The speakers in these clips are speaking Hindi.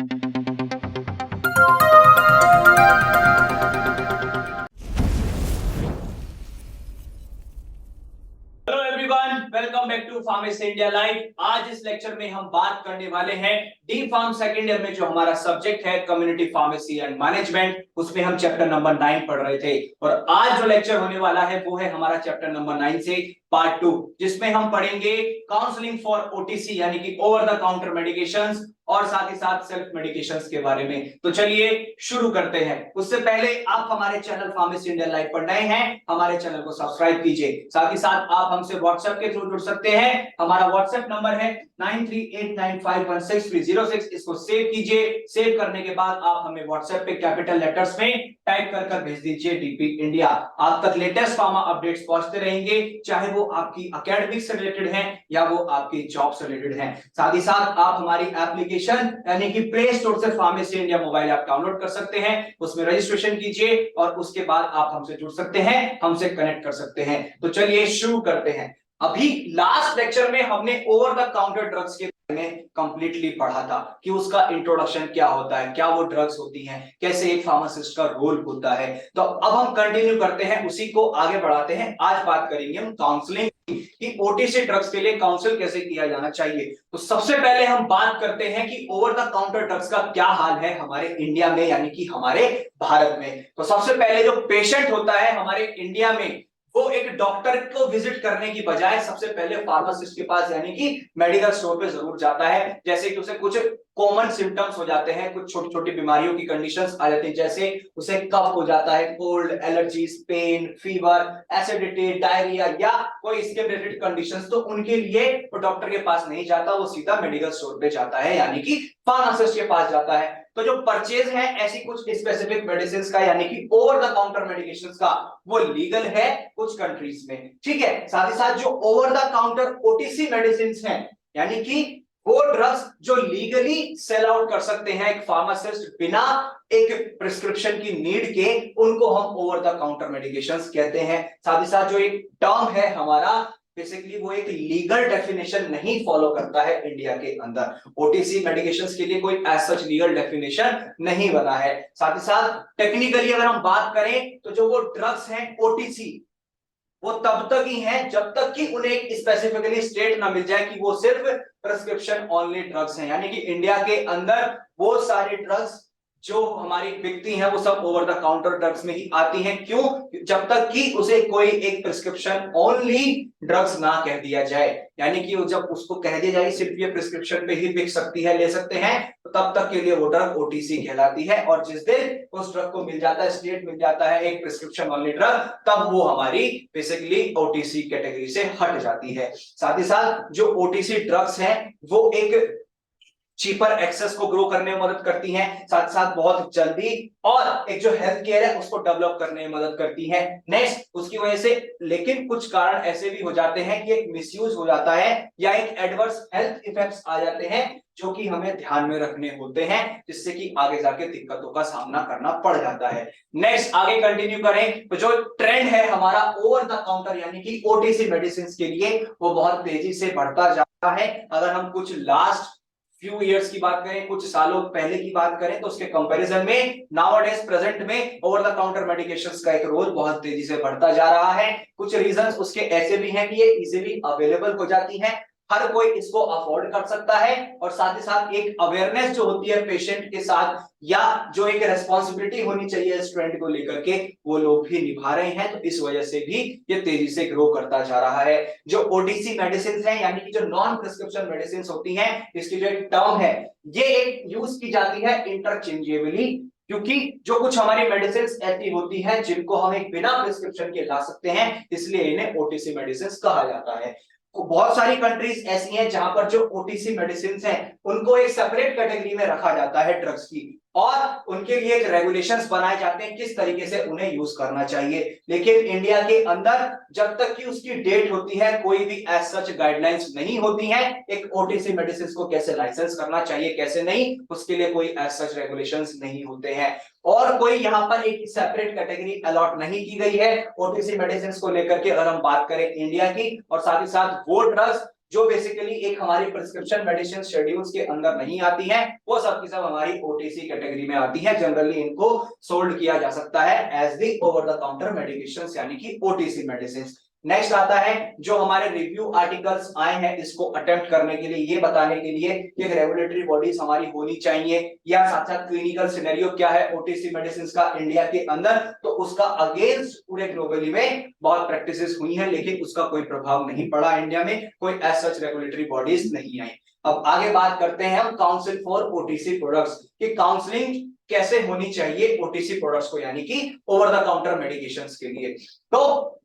Welcome back to pharmacy India live. आज इस लेक्चर में हम बात करने वाले हैं डी फार्म सेकेंड ईयर में जो हमारा सब्जेक्ट है कम्युनिटी फार्मेसी एंड मैनेजमेंट, उसमें हम चैप्टर नंबर 9 पढ़ रहे थे और आज जो लेक्चर होने वाला है वो है हमारा चैप्टर नंबर 9 से पार्ट 2, जिसमें हम पढ़ेंगे काउंसलिंग फॉर ओटीसी यानी कि ओवर द काउंटर मेडिकेशंस और साथ ही साथ सेल्फ मेडिकेशंस के बारे में। तो चलिए शुरू करते हैं। उससे पहले आप हमारे चैनल फार्मेसी इंडिया लाइव पर नए हैं, हमारे चैनल को सब्सक्राइब कीजिए। साथ ही साथ आप हमसे व्हाट्सएप के थ्रू जुड़ सकते हैं। हमारा व्हाट्सएप नंबर है 9389516306। इसको सेव कीजिए। सेव करने के बाद आप हमें व्हाट्सएप पे कैपिटल लेटर्स में टाइप कर भेज दीजिए डीपी इंडिया। आप तक लेटेस्ट फार्मा अपडेट्स पहुंचते रहेंगे, चाहे वो आपकी एकेडमिक से रिलेटेड है या वो आपकी जॉब से रिलेटेड है। साथ ही साथ आप हमारी एप्लीकेशन यानी कि प्ले स्टोर से pharmacy India mobile app download कर सकते हैं, उसमें रजिस्ट्रेशन कीजिए और उसके बाद आप हमसे जुड़ सकते हैं, हमसे कनेक्ट कर सकते हैं। तो चलिए शुरू करते हैं। अभी लास्ट लेक्चर में हमने ओवर द काउंटर ड्रग्स के बारे में कंप्लीटली पढ़ा था कि उसका इंट्रोडक्शन क्या होता है, क्या वो ड्रग्स होती हैं, कैसे एक फार्मासिस्ट का रोल होता है। तो अब हम कंटिन्यू करते हैं, उसी को आगे बढ़ाते हैं। आज बात करेंगे हम काउंसलिंग कि ओटीसी ड्रग्स के लिए काउंसिल कैसे किया जाना चाहिए। तो सबसे पहले हम बात करते हैं कि ओवर द काउंटर ड्रग्स का क्या हाल है हमारे इंडिया में यानी कि हमारे भारत में। तो सबसे पहले जो पेशेंट होता है हमारे इंडिया में, वो एक डॉक्टर को विजिट करने की बजाय सबसे पहले फार्मासिस्ट के पास यानी कि मेडिकल स्टोर पे जरूर जाता है। जैसे कि उसे कुछ कॉमन सिम्टम्स हो जाते हैं, कुछ छोटी छोटी बीमारियों की कंडीशंस आ जाती हैं, जैसे उसे कफ हो जाता है, cold, allergies, pain, fever, acidity, diarrhoea या कोई स्किन रिलेटेड कंडीशंस, तो उनके लिए वो डॉक्टर के पास नहीं जाता, वो सीधा मेडिकल स्टोर पे जाता है यानी कि फार्मासिस्ट के पास जाता है। तो जो परचेज है ऐसी कुछ स्पेसिफिक मेडिसिन का यानी कि ओवर द काउंटर मेडिकेशन का, वो लीगल है कुछ कंट्रीज में, ठीक है। साथ ही साथ जो over the counter OTC medicine हैं यानी कि वो ड्रग्स जो लीगली सेल आउट कर सकते हैं एक फार्मासिस्ट बिना एक प्रिस्क्रिप्शन की नीड के, उनको हम ओवर द काउंटर मेडिकेशंस कहते हैं। साथ ही साथ जो एक टर्म है हमारा, बेसिकली वो एक लीगल डेफिनेशन नहीं फॉलो करता है इंडिया के अंदर। ओटीसी मेडिकेशंस के लिए कोई एज सच लीगल डेफिनेशन नहीं बना है। साथ ही साथ टेक्निकली अगर हम बात करें तो जो वो ड्रग्स हैं ओटीसी, वो तब तक ही हैं जब तक कि उन्हें एक स्पेसिफिकली स्टेट ना मिल जाए कि वो सिर्फ प्रिस्क्रिप्शन ओनली ड्रग्स हैं। यानी कि इंडिया के अंदर वो सारे ड्रग्स जो हमारी बिकती हैं वो सब ओवर द काउंटर ड्रग्स में ही आती हैं। क्यों? जब तक कि उसे कोई एक प्रिस्क्रिप्शन ओनली ड्रग्स ना कह दिया जाए, यानी कि जब उसको कह दिया जाए सिर्फ ये प्रिस्क्रिप्शन पे ही बिक सकती है, ले सकते हैं, तो तब तक के लिए वो ड्रग ओटीसी कहलाती है। और जिस दिन उस ड्रग को मिल जाता है, स्टेट मिल जाता है एक प्रिस्क्रिप्शन ओनली ड्रग, तब वो हमारी बेसिकली ओटीसी कैटेगरी से हट जाती है। साथ ही साथ जो ओटीसी ड्रग्स हैं वो एक चीपर एक्सेस को ग्रो करने में मदद करती हैं, साथ साथ बहुत जल्दी और एक जो हेल्थ केयर है उसको डेवलप करने में मदद करती हैं। नेक्स्ट उसकी वजह से, लेकिन कुछ कारण ऐसे भी हो जाते हैं कि एक मिसयूज हो जाता है या एक एडवर्स हेल्थ इफेक्ट्स आ जाते हैं जो कि हमें ध्यान में रखने होते हैं, जिससे कि आगे जाके दिक्कतों का सामना करना पड़ जाता है। नेक्स्ट आगे कंटिन्यू करें तो जो ट्रेंड है हमारा ओवर द काउंटर यानी कि ओटीसी मेडिसिन के लिए, वो बहुत तेजी से बढ़ता जा रहा है। अगर हम कुछ लास्ट फ्यू इयर्स की बात करें, कुछ सालों पहले की बात करें, तो उसके कंपैरिजन में नाउअडेज प्रेजेंट में ओवर द काउंटर मेडिकेशंस का एक रोल बहुत तेजी से बढ़ता जा रहा है। कुछ रीजंस उसके ऐसे भी हैं कि ये इजीली अवेलेबल हो जाती हैं, हर कोई इसको अफोर्ड कर सकता है, और साथ ही साथ एक अवेयरनेस जो होती है पेशेंट के साथ या जो एक रेस्पॉन्सिबिलिटी होनी चाहिए स्टूडेंट को लेकर के, वो लोग भी निभा रहे हैं। तो इस वजह से भी ये तेजी से ग्रो करता जा रहा है। जो ओटीसी मेडिसिन हैं यानी कि जो नॉन प्रिस्क्रिप्शन मेडिसिन होती हैं, इसकी जो एक टर्म है ये एक यूज की जाती है इंटरचेंजेबली, क्योंकि जो कुछ हमारी मेडिसिन ऐसी होती हैं जिनको हम एक बिना प्रिस्क्रिप्शन के ला सकते हैं, इसलिए इन्हें ओटीसी मेडिसिन कहा जाता है। बहुत सारी कंट्रीज ऐसी हैं जहां पर जो ओटीसी मेडिसिन हैं उनको एक सेपरेट कैटेगरी में रखा जाता है ड्रग्स की, और उनके लिए एक रेगुलेशंस बनाए जाते हैं किस तरीके से उन्हें यूज करना चाहिए। लेकिन इंडिया के अंदर जब तक कि उसकी डेट होती है, कोई भी एज सच गाइडलाइंस नहीं होती हैं एक ओटीसी मेडिसिन को कैसे लाइसेंस करना चाहिए कैसे नहीं, उसके लिए कोई एज सच रेगुलेशंस नहीं होते हैं। और कोई यहाँ पर एक सेपरेट कैटेगरी अलॉट नहीं की गई है ओटीसी मेडिसिन को लेकर के, अगर हम बात करें इंडिया की। और साथ ही साथ वो ड्रग्स जो बेसिकली एक हमारी प्रिस्क्रिप्शन मेडिसिन शेड्यूल्स के अंदर नहीं आती हैं, वो सब की सब हमारी ओटीसी कैटेगरी में आती है। जनरली इनको सोल्ड किया जा सकता है as the over the counter medications यानी कि ओटीसी मेडिसिन। नेक्स्ट आता है जो हमारे रिव्यू आर्टिकल्स आए हैं इसको अटेम्प्ट करने के लिए, ये बताने के लिए कि रेगुलेटरी बॉडीज हमारी होनी चाहिए या साथ साथ क्लिनिकल सिनेरियो क्या है ओटीसी मेडिसिन का इंडिया के अंदर, तो उसका अगेंस्ट पूरे ग्लोबली में बहुत प्रैक्टिसेस हुई हैं लेकिन उसका कोई प्रभाव नहीं पड़ा इंडिया में, कोई एज सच रेगुलेटरी बॉडीज नहीं आई। अब आगे बात करते हैं हम काउंसिल फॉर ओटीसी प्रोडक्ट्स की काउंसलिंग कैसे होनी चाहिए ओटीसी प्रोडक्ट्स को यानी कि ओवर द काउंटर मेडिकेशंस के लिए। तो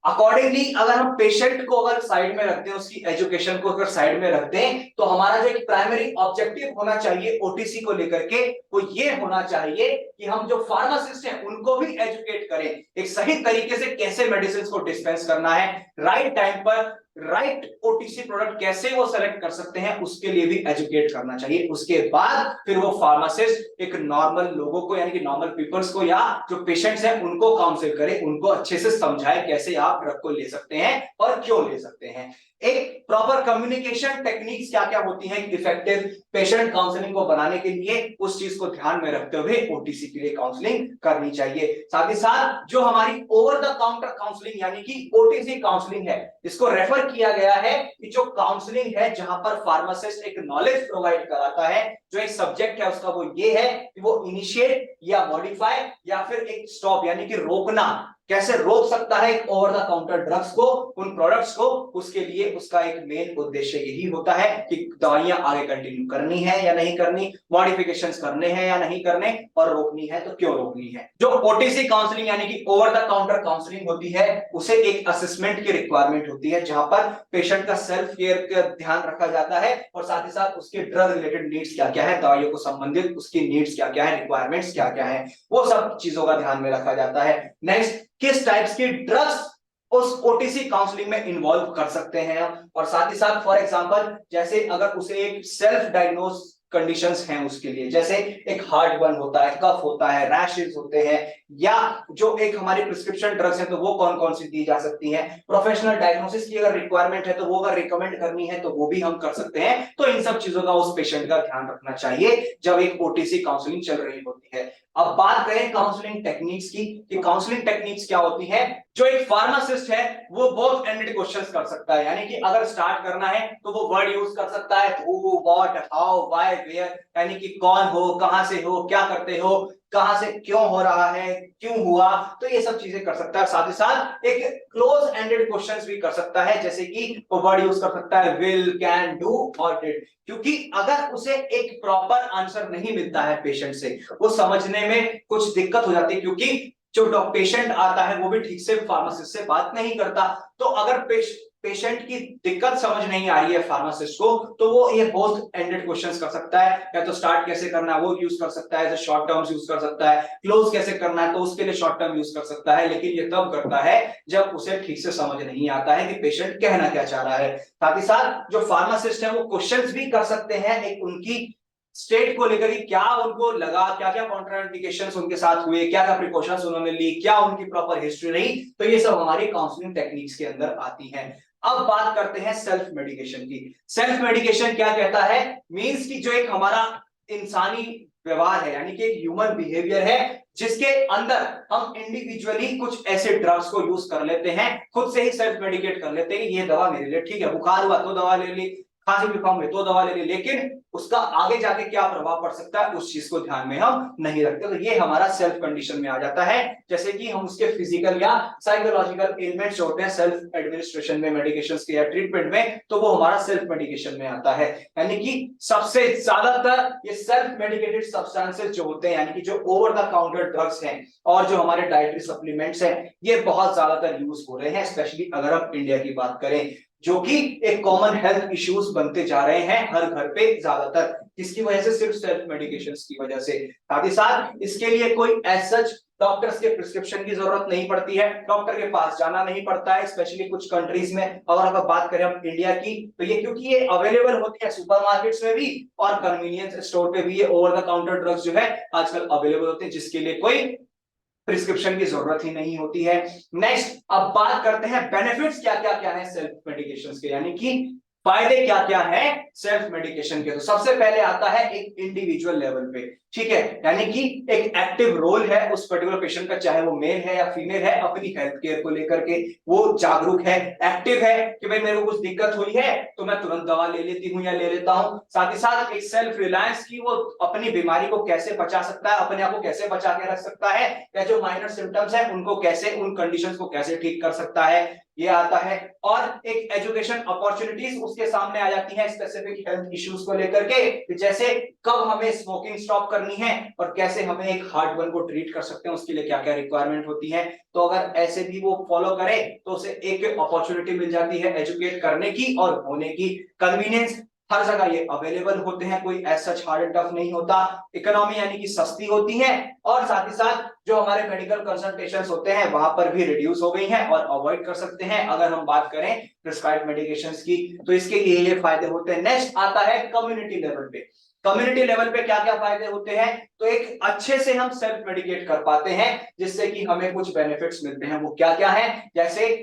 अकॉर्डिंगली अगर हम पेशेंट को अगर साइड में रखते हैं, उसकी एजुकेशन को अगर साइड में रखते हैं, तो हमारा जो एक प्राइमरी ऑब्जेक्टिव होना चाहिए ओटीसी को लेकर के वो ये होना चाहिए कि हम जो फार्मासिस्ट हैं उनको भी एजुकेट करें एक सही तरीके से कैसे मेडिसिन को डिस्पेंस करना है, राइट टाइम पर राइट ओटीसी प्रोडक्ट कैसे वो सेलेक्ट कर सकते हैं उसके लिए भी एजुकेट करना चाहिए। उसके बाद फिर वो फार्मासिस्ट एक नॉर्मल लोगों को यानी कि नॉर्मल पीपल्स को या जो पेशेंट्स हैं उनको काउंसिल करे, उनको अच्छे से समझाए कैसे आप ड्रग को ले सकते हैं और क्यों ले सकते हैं। एक प्रॉपर कम्युनिकेशन टेक्निक्स क्या क्या होती हैं इफेक्टिव पेशेंट काउंसलिंग को बनाने के लिए, उस चीज को ध्यान में रखते हुए ओटीसी के लिए काउंसलिंग करनी चाहिए। साथ ही साथ जो हमारी ओवर द काउंटर काउंसलिंग यानी कि ओटीसी काउंसलिंग है, इसको रेफर किया गया है कि जो काउंसलिंग है जहां पर फार्मासिस्ट एक नॉलेज प्रोवाइड कराता है, जो एक सब्जेक्ट है उसका वो ये है कि वो इनिशिएट या मॉडिफाई या फिर एक स्टॉप यानी कि रोकना, कैसे रोक सकता है एक ओवर द काउंटर ड्रग्स को, उन प्रोडक्ट्स को, उसके लिए उसका एक मेन उद्देश्य यही होता है कि दवाइयां आगे कंटिन्यू करनी है या नहीं करनी, मॉडिफिकेशंस करने हैं या नहीं करने, और रोकनी है तो क्यों रोकनी है। जो ओटीसी काउंसलिंग यानी कि ओवर द काउंटर काउंसलिंग होती है उसे एक असेसमेंट की रिक्वायरमेंट होती है जहां पर पेशेंट का सेल्फ केयर का ध्यान रखा जाता है और साथ ही साथ उसके ड्रग रिलेटेड नीड्स क्या क्या है, दवाइयों को संबंधित उसकी नीड्स क्या क्या है, रिक्वायरमेंट्स क्या क्या है, वो सब चीजों का ध्यान में रखा जाता है। नेक्स्ट किस टाइप्स की ड्रग्स उस ओटीसी काउंसलिंग में इन्वॉल्व कर सकते हैं, और साथ ही साथ फॉर एग्जांपल जैसे अगर उसे एक सेल्फ डायग्नोज कंडीशंस हैं उसके लिए, जैसे एक हार्ट बर्न होता है, कफ होता है, रैशेस होते हैं, या जो एक हमारी प्रिस्क्रिप्शन ड्रग्स हैं तो वो कौन कौन सी दी जा सकती हैं, प्रोफेशनल डायग्नोसिस की अगर रिक्वायरमेंट है तो वो अगर रिकमेंड करनी है तो वो भी हम कर सकते हैं। तो इन सब चीजों का उस पेशेंट का ध्यान रखना चाहिए जब एक ओटीसी काउंसलिंग चल रही होती है। अब बात करें काउंसलिंग टेक्निक्स की कि काउंसलिंग टेक्निक्स क्या होती है। जो एक फार्मासिस्ट है वो बोथ एंडेड क्वेश्चंस कर सकता है, यानी कि अगर स्टार्ट करना है तो वो वर्ड यूज कर सकता है who, what, how, why, where, यानी कि कौन हो, कहां से हो, क्या करते हो, कहां से क्यों हो रहा है, क्यों हुआ, तो ये सब चीजें कर सकता है। साथ ही साथ एक क्लोज एंडेड क्वेश्चंस भी कर सकता है, जैसे कि वो वर्ड यूज कर सकता है विल, कैन, डू और डिड, क्योंकि अगर उसे एक प्रॉपर आंसर नहीं मिलता है पेशेंट से, वो समझने में कुछ दिक्कत हो जाती है, क्योंकि जो पेशेंट आता है वो भी ठीक से फार्मासिस्ट से बात नहीं करता। तो अगर पेशेंट की दिक्कत समझ नहीं आ रही है फार्मासिस्ट को, तो वो ये बोथ एंडेड क्वेश्चंस कर सकता है, या तो स्टार्ट कैसे करना है वो यूज कर सकता है, शॉर्ट टर्म्स यूज कर सकता है, क्लोज कैसे करना है तो उसके लिए शॉर्ट टर्म यूज कर सकता है, लेकिन ये तब करता है जब उसे ठीक से समझ नहीं आता है कि पेशेंट कहना क्या चाह रहा है। साथ ही साथ जो फार्मासिस्ट है वो क्वेश्चंस भी कर सकते हैं एक उनकी स्टेट को लेकर कि क्या उनको लगा, क्या क्या कॉन्ट्राइंडिकेशंस उनके साथ हुए, क्या क्या प्रिकॉशंस उन्होंने ली, क्या उनकी प्रॉपर हिस्ट्री रही, तो ये सब हमारी काउंसलिंग टेक्निक्स के अंदर आती हैं। अब बात करते हैं सेल्फ मेडिकेशन की। सेल्फ मेडिकेशन क्या कहता है, मींस कि जो एक हमारा इंसानी व्यवहार है यानी कि एक ह्यूमन बिहेवियर है जिसके अंदर हम इंडिविजुअली कुछ ऐसे ड्रग्स को यूज कर लेते हैं, खुद से ही सेल्फ मेडिकेट कर लेते हैं, ये दवा मेरे लिए ठीक है, बुखार हुआ तो दवा ले ली, खांसी जुकाम हुई तो दवा ले ली, लेकिन उसका आगे जाके क्या प्रभाव पड़ सकता है उस चीज को ध्यान में हम नहीं रखते। तो ये हमारा सेल्फ कंडीशन में आ जाता है, जैसे कि हम उसके फिजिकल या साइकोलॉजिकल एलिमेंट्स होते हैं सेल्फ एडमिनिस्ट्रेशन में, मेडिकेशंस के या ट्रीटमेंट में, तो वो हमारा सेल्फ मेडिकेशन में आता है। यानी कि सबसे ज्यादातर ये सेल्फ मेडिकेटेड सब्सटेंसेस जो होते हैं, यानी कि जो ओवर द काउंटर ड्रग्स हैं और जो हमारे डाइटरी सप्लीमेंट्स हैं, ये बहुत ज्यादातर यूज हो रहे हैं, स्पेशली अगर हम इंडिया की बात करें, जो कि एक कॉमन हेल्थ इश्यूज बनते जा रहे हैं हर घर पे ज्यादातर, किसकी वजह से, सिर्फ सेल्फ मेडिकेशंस की वजह से। साथ ही साथ इसके लिए कोई एज सच डॉक्टर्स के प्रिस्क्रिप्शन की जरूरत नहीं पड़ती है, डॉक्टर के पास जाना नहीं पड़ता है, स्पेशली कुछ कंट्रीज में। और अगर बात करें हम इंडिया की, तो ये क्योंकि ये अवेलेबल होती है सुपरमार्केट्स में भी और कन्वीनियंस स्टोर पे भी, ये ओवर द काउंटर ड्रग्स जो है आजकल अवेलेबल होते हैं, जिसके लिए कोई प्रिस्क्रिप्शन की जरूरत ही नहीं होती है। नेक्स्ट अब बात करते हैं बेनिफिट्स क्या क्या क्या है सेल्फ मेडिकेशंस के, यानी कि फायदे क्या क्या है सेल्फ मेडिकेशन के। तो सबसे पहले आता है एक इंडिविजुअल लेवल पे, ठीक है, यानी कि एक एक्टिव रोल है उस पर्टिकुलर पेशेंट का, चाहे वो मेल है या फीमेल है, अपनी हेल्थ केयर को लेकर के वो जागरूक है, एक्टिव है कि भाई मेरे को कुछ दिक्कत हुई है तो मैं तुरंत दवा ले लेती हूँ या ले लेता हूँ। साथ ही साथ एक सेल्फ रिलायंस की, वो अपनी बीमारी को कैसे बचा सकता है, अपने आप को कैसे बचा के रख सकता है, या जो माइनर सिम्टम्स है उनको कैसे, उन कंडीशंस को कैसे ठीक कर सकता है, ये आता है। और एक एजुकेशन अपॉर्चुनिटीज उसके सामने आ जाती हैं स्पेसिफिक हेल्थ इश्यूज को लेकर के, जैसे कब हमें स्मोकिंग स्टॉप करनी है और कैसे हमें एक हार्ट बर्न को ट्रीट कर सकते हैं, उसके लिए क्या क्या रिक्वायरमेंट होती है। तो अगर ऐसे भी वो फॉलो करे तो उसे एक अपॉर्चुनिटी मिल जाती है एजुकेट करने की और होने की। कन्वीनियंस, हर जगह ये अवेलेबल होते हैं, कोई ऐसा हार्ड एंड टफ नहीं होता। इकोनॉमी यानी कि सस्ती होती है, और साथ ही साथ जो हमारे मेडिकल कंसल्टेशंस होते हैं वहां पर भी रिड्यूस हो गई हैं और अवॉइड कर सकते हैं अगर हम बात करें प्रिस्क्राइब्ड मेडिकेशंस की, तो इसके ये फायदे होते हैं। नेक्स्ट आता है कम्युनिटी लेवल पे। कम्युनिटी लेवल पे क्या क्या फायदे होते हैं, तो एक अच्छे से हम सेल्फ मेडिकेट कर पाते हैं जिससे कि हमें कुछ बेनिफिट्स मिलते हैं। वो क्या क्या है, जैसे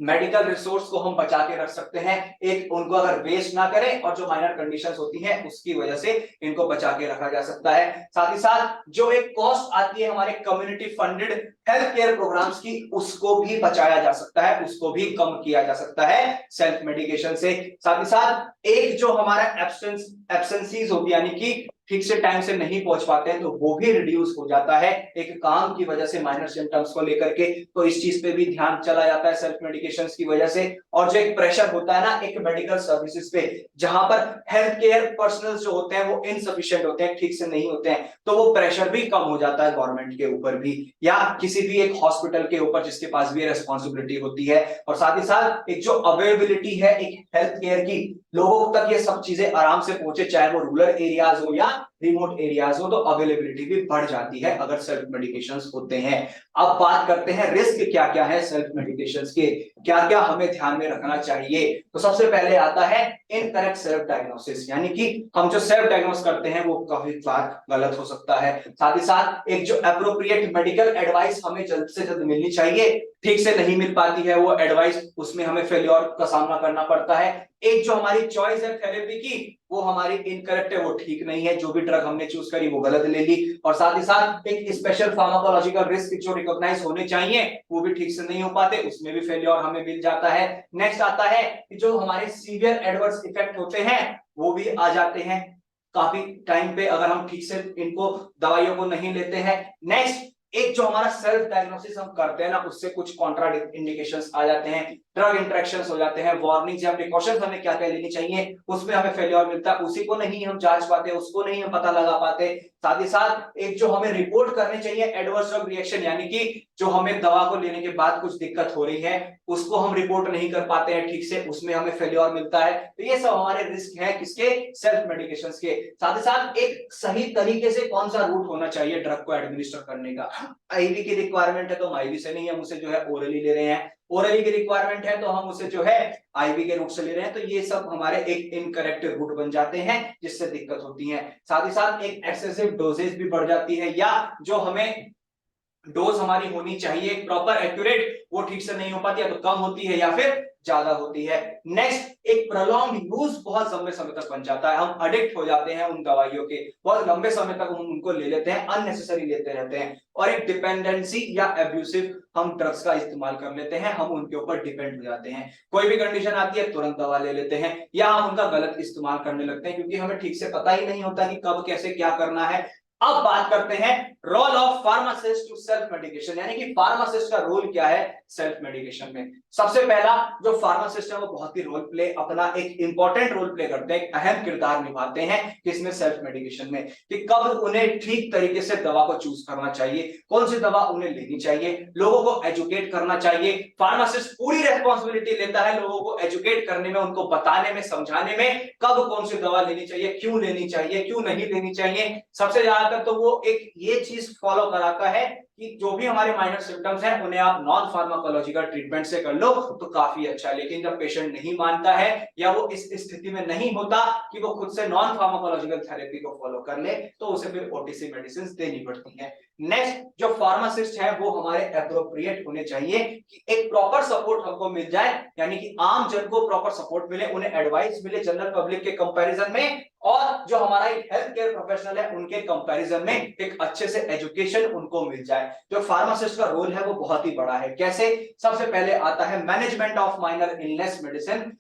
मेडिकल रिसोर्स को हम बचा के रख सकते हैं, एक उनको अगर वेस्ट ना करें, और जो माइनर कंडीशंस होती हैं उसकी वजह से इनको बचा के रखा जा सकता है। साथ ही साथ जो एक कॉस्ट आती है हमारे community funded health care programmes की, उसको भी बचाया जा सकता है, उसको भी कम किया जा सकता है सेल्फ मेडिकेशन से। साथ ही साथ एक जो हमारा एब्सेंसीज होती है, यानी कि ठीक से टाइम से नहीं पहुंच पाते हैं, तो वो भी रिड्यूस हो जाता है एक काम की वजह से, माइनर सिम्टम्स को लेकर के। तो इस चीज पे भी ध्यान चला जाता है सेल्फ मेडिकेशंस की वजह से। और जो एक प्रेशर होता है ना एक मेडिकल सर्विसेज पे, जहां पर हेल्थ केयर पर्सनल जो होते हैं वो इनसफिशिएंट होते हैं, ठीक से नहीं होते हैं, तो वो प्रेशर भी कम हो जाता है गवर्नमेंट के ऊपर भी, या किसी भी एक हॉस्पिटल के ऊपर जिसके पास भी रेस्पॉन्सिबिलिटी होती है। और साथ ही साथ एक जो अवेलेबिलिटी है एक हेल्थ केयर की, लोगों तक ये सब चीजें आराम से पहुंचे, चाहे वो रूरल एरियाज हो या रिमोट एरियाज हो, तो अवेलेबिलिटी भी बढ़ जाती है अगर सेल्फ मेडिकेशंस होते हैं। अब बात करते हैं रिस्क क्या क्या है सेल्फ मेडिकेशंस के, क्या क्या हमें ध्यान में रखना चाहिए। तो सबसे पहले आता है इनकरेक्ट सेल्फ डायग्नोसिस, यानी कि हम जो सेल्फ डायग्नोस करते हैं वो काफी बार गलत हो सकता है। साथ ही साथ एक जो अप्रोप्रिएट मेडिकल एडवाइस हमें जल्द से जल्द मिलनी चाहिए, ठीक से नहीं मिल पाती है वो एडवाइस, उसमें हमें फेल्योर का सामना करना पड़ता है। एक जो हमारी चॉइस है थेरेपी की, वो हमारी इनकरेक्ट है, वो ठीक नहीं है, जो भी ड्रग हमने चूज करी वो गलत ले ली। और साथ ही साथ एक स्पेशल फार्माकोलॉजिकल रिस्क जो रिकॉग्नाइज होने चाहिए वो भी ठीक से नहीं हो पाते, उसमें भी फेल्योर हमें मिल जाता है। नेक्स्ट आता है कि जो हमारे सीवियर एडवर्स इफेक्ट होते हैं वो भी आ जाते हैं काफी टाइम पे अगर हम ठीक से इनको दवाइयों को नहीं लेते हैं। नेक्स्ट, एक जो हमारा सेल्फ डायग्नोसिस हम करते हैं ना, उससे कुछ कॉन्ट्रा इंडिकेशंस आ जाते हैं, ड्रग इंटरेक्शंस हो जाते हैं, वार्निंग्स या प्रिकॉशंस हमें क्या क्या लेनी चाहिए, उसमें हमें फेल्योर मिलता है, उसी को नहीं हम जांच पाते, उसको नहीं हम पता लगा पाते। साथ ही साथ एक जो हमें रिपोर्ट करनी चाहिए एडवर्स ड्रग रिएक्शन, यानी कि जो हमें दवा को लेने के बाद कुछ दिक्कत हो रही है उसको हम रिपोर्ट नहीं कर पाते हैं ठीक से, उसमें हमें फेल्योर मिलता है। तो ये सब हमारे रिस्क है किसके, सेल्फ मेडिकेशंस के। साथ ही साथ एक सही तरीके से कौन सा रूट होना चाहिए ड्रग को एडमिनिस्टर करने का, आईवी की रिक्वायरमेंट है तो हम आईवी से नहीं, हम उसे जो है ओरली ले रहे हैं, ओरली की रिक्वायरमेंट है तो हम उसे जो है आईवी के रूट से ले रहे हैं, तो ये सब हमारे एक इनकरेक्ट रूट बन जाते हैं जिससे दिक्कत होती है। साथ ही साथ एक एक्सेसिव डोजेज भी बढ़ जाती है, या जो हमें डोज हमारी होनी चाहिए प्रॉपर एक्यूरेट वो ठीक से नहीं हो पाती, या तो कम होती है या फिर ज्यादा होती है। नेक्स्ट, एक प्रोलॉन्ग यूज बहुत लंबे समय तक बन जाता है, हम अडिक्ट हो जाते हैं उन दवाइयों के, बहुत लंबे समय तक हम उनको ले लेते हैं, अननेसेसरी लेते रहते हैं। और एक डिपेंडेंसी या एब्यूसिव हम ड्रग्स का इस्तेमाल कर लेते हैं, हम उनके ऊपर डिपेंड हो जाते हैं, कोई भी कंडीशन आती है तुरंत दवा ले लेते हैं, या हम उनका गलत इस्तेमाल करने लगते हैं क्योंकि हमें ठीक से पता ही नहीं होता कि कब कैसे क्या करना है। अब बात करते हैं role of pharmacist to self medication, यानी कि फार्मासिस्ट का रोल क्या है सेल्फ मेडिकेशन में। सबसे पहला जो फार्मासिस्ट है वो बहुत ही रोल प्ले अपना एक इंपॉर्टेंट रोल प्ले करते हैं, एक अहम किरदार निभाते हैं किसमें, सेल्फ मेडिकेशन में, कि कब उन्हें ठीक तरीके से दवा को चूज करना चाहिए, कौन सी दवा उन्हें लेनी चाहिए, लोगों को एजुकेट करना चाहिए। फार्मासिस्ट पूरी रेस्पॉन्सिबिलिटी लेता है लोगों को एजुकेट करने में, उनको बताने में, समझाने में, कब कौन सी दवा लेनी चाहिए, क्यों लेनी चाहिए, क्यों नहीं लेनी चाहिए। सबसे ज्यादा बनाकर तो वो एक ये चीज फॉलो कराता है कि जो भी हमारे माइनर सिम्टम्स हैं उन्हें आप नॉन फार्माकोलॉजिकल ट्रीटमेंट से कर लो तो काफी अच्छा है। लेकिन जब पेशेंट नहीं मानता है या वो इस स्थिति में नहीं होता कि वो खुद से नॉन फार्माकोलॉजिकल थेरेपी को फॉलो कर ले तो उसे फिर ओटीसी मेडिसिन देनी पड़ती है। नेक्स्ट जो फार्मासिस्ट है वो हमारे एप्रोप्रिएट होने चाहिए कि एक प्रॉपर सपोर्ट हमको मिल जाए, यानी कि आम जन को प्रॉपर सपोर्ट मिले, उन्हें एडवाइस मिले जनरल पब्लिक के कंपैरिजन में, और जो हमारा एक हेल्थ केयर प्रोफेशनल है उनके कंपैरिजन में एक अच्छे से एजुकेशन उनको मिल जाए। जो फार्मासिस्ट का रोल है वो बहुत ही बड़ा है। कैसे? सबसे पहले आता है management of minor illness medicine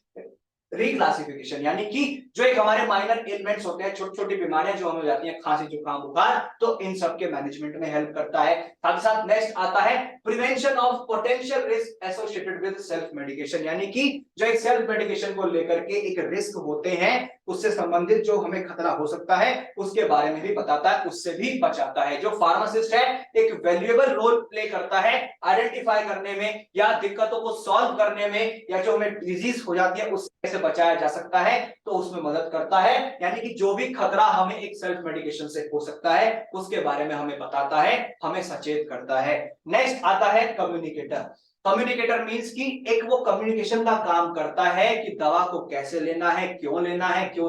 reclassification, यानी कि जो एक हमारे माइनर एलिमेंट्स होते हैं, छोटी छोटी बीमारियां जो हमें हो जाती हैं, खांसी जुकाम बुखार, तो इन सब के मैनेजमेंट में हेल्प करता है। साथ ही साथ नेक्स्ट आता है prevention of potential risk associated with self medication, यानी कि जो एक सेल्फ मेडिकेशन को लेकर के एक रिस्क होते हैं उससे संबंधित जो हमें खतरा हो सकता है उसके बारे में भी बताता है, उससे भी बचाता है। जो फार्मासिस्ट है एक वैल्यूएबल रोल प्ले करता है आइडेंटिफाई करने में या दिक्कतों को सॉल्व करने में, या जो हमें डिजीज हो जाती है उससे कैसे बचाया जा सकता है तो उसमें मदद करता है। यानी कि जो भी खतरा हमें एक सेल्फ मेडिकेशन से हो सकता है उसके बारे में हमें बताता है, हमें सचेत करता है। नेक्स्ट आता है कम्युनिकेटर। कम्युनिकेटर मींस कि एक वो कम्युनिकेशन का काम करता है कि दवा को कैसे लेना है, क्यों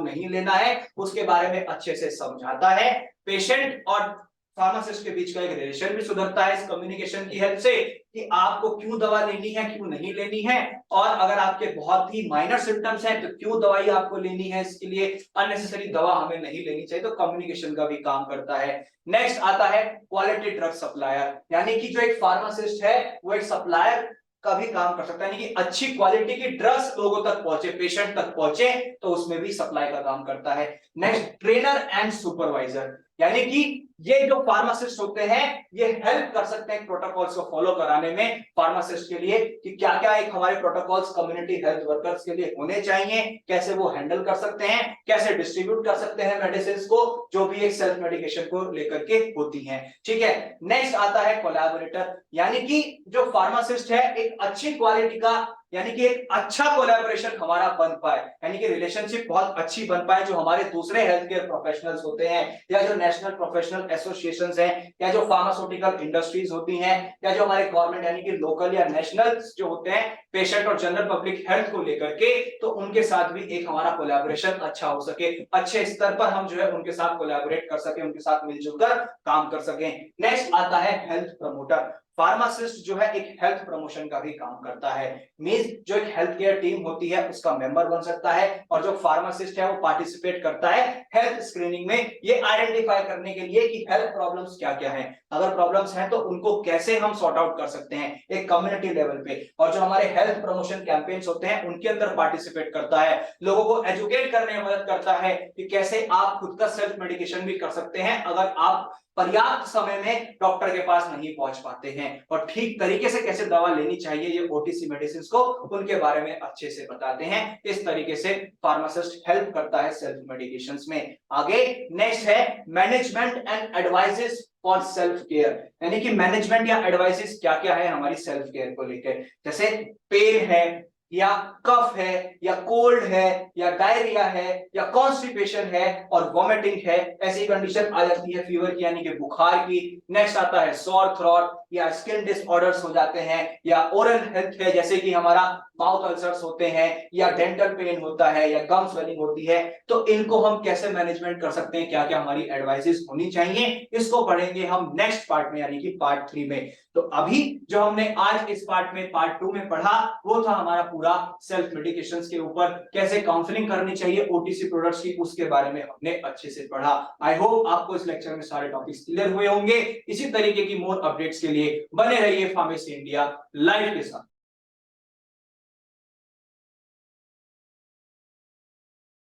नहीं लेना है, उसके बारे में अच्छे से समझाता है। पेशेंट और फार्मासिस्ट के बीच का एक रिलेशन भी सुधरता है इस कम्युनिकेशन की हेल्प से कि आपको क्यों दवा लेनी है, क्यों नहीं लेनी है, और अगर आपके बहुत ही माइनर सिम्टम्स हैं तो क्यों दवाई आपको लेनी है, इसके लिए अननेसेसरी दवा हमें नहीं लेनी चाहिए, तो कम्युनिकेशन का भी काम करता है। नेक्स्ट आता है क्वालिटी ड्रग सप्लायर, यानी कि जो एक फार्मासिस्ट है वो एक सप्लायर का भी काम कर सकता है, यानी कि अच्छी क्वालिटी की ड्रग्स लोगों तक पहुंचे, पेशेंट तक पहुंचे, तो उसमें भी सप्लाई का काम करता है। नेक्स्ट ट्रेनर एंड सुपरवाइजर, यानी कि ये जो फार्मासिस्ट होते हैं ये हेल्प कर सकते हैं प्रोटोकॉल्स को फॉलो कराने में फार्मासिस्ट के लिए कि क्या क्या एक हमारे प्रोटोकॉल्स कम्युनिटी हेल्थ वर्कर्स के लिए होने चाहिए, कैसे वो हैंडल कर सकते हैं, कैसे डिस्ट्रीब्यूट कर सकते हैं मेडिसिन को जो भी एक सेल्फ मेडिकेशन को लेकर के होती हैं। ठीक है। नेक्स्ट आता है कोलैबोरेटर, यानी कि जो फार्मासिस्ट है एक अच्छी क्वालिटी का, यानी कि एक अच्छा कोलैबोरेशन हमारा बन पाए, यानी कि रिलेशनशिप बहुत अच्छी बन पाए जो हमारे दूसरे हेल्थ केयर प्रोफेशनल्स होते हैं या जो नेशनल प्रोफेशनल एसोसिएशंस हैं या जो फार्मास्यूटिकल इंडस्ट्रीज होती हैं या जो हमारे गवर्नमेंट यानी कि लोकल या नेशनल जो होते हैं पेशेंट और जनरल पब्लिक हेल्थ को लेकर के, तो उनके साथ भी एक हमारा कोलैबोरेशन अच्छा हो सके, अच्छे स्तर पर हम जो है उनके साथ कोलैबोरेट कर सके, उनके साथ मिलजुल कर काम कर सकें। नेक्स्ट आता है हेल्थ प्रमोटर। फार्मासिस्ट जो है एक हेल्थ प्रमोशन का भी काम करता है, मींस जो एक हेल्थ केयर टीम होती है उसका मेंबर बन सकता है और जो फार्मासिस्ट है वो पार्टिसिपेट करता है हेल्थ स्क्रीनिंग में, ये आइडेंटिफाई करने के लिए कि हेल्थ प्रॉब्लम्स क्या क्या हैं, अगर प्रॉब्लम्स हैं तो उनको कैसे हम सॉर्ट आउट कर सकते हैं एक कम्युनिटी लेवल पे, और जो हमारे हेल्थ प्रमोशन कैंपेन्स होते हैं उनके अंदर पार्टिसिपेट करता है, लोगों को एजुकेट करने में मदद करता है कि कैसे आप खुद का सेल्फ मेडिकेशन भी कर सकते हैं अगर आप पर्याप्त समय में डॉक्टर के पास नहीं पहुंच पाते हैं, और ठीक तरीके से कैसे दवा लेनी चाहिए ये ओटीसी मेडिसिन को उनके बारे में अच्छे से बताते हैं। इस तरीके से फार्मासिस्ट हेल्प करता है सेल्फ मेडिकेशंस में। आगे नेक्स्ट है management and advices for self care, यानी कि मैनेजमेंट या एडवाइसेस क्या क्या है हमारी सेल्फ केयर को लेकर, जैसे पेन है या कफ है या कोल्ड है या डायरिया है या कॉन्स्टिपेशन है और वॉमिटिंग है, ऐसी कंडीशन आ जाती है फीवर की यानी कि बुखार की। नेक्स्ट आता है सॉर थ्रोट या स्किन डिसऑर्डर्स हो जाते हैं या ओरल हेल्थ है जैसे कि हमारा माउथ अल्सर्स होते हैं या डेंटल पेन होता है या गम स्वेलिंग होती है, तो इनको हम कैसे मैनेजमेंट कर सकते हैं, क्या क्या हमारी एडवाइसेस होनी चाहिए, इसको पढ़ेंगे हम नेक्स्ट पार्ट में यानी कि पार्ट 3 में। तो अभी जो हमने आज इस पार्ट में पार्ट 2 में पढ़ा वो था हमारा पूरा सेल्फ मेडिकेशंस के ऊपर, कैसे काउंसलिंग करनी चाहिए ओटीसी प्रोडक्ट्स की उसके बारे में हमने अच्छे से पढ़ा। आई होप आपको इस लेक्चर में सारे टॉपिक्स क्लियर हुए होंगे। इसी तरीके की मोर अपडेट्स के लिए बने रहिए फार्मेसी इंडिया लाइव के साथ।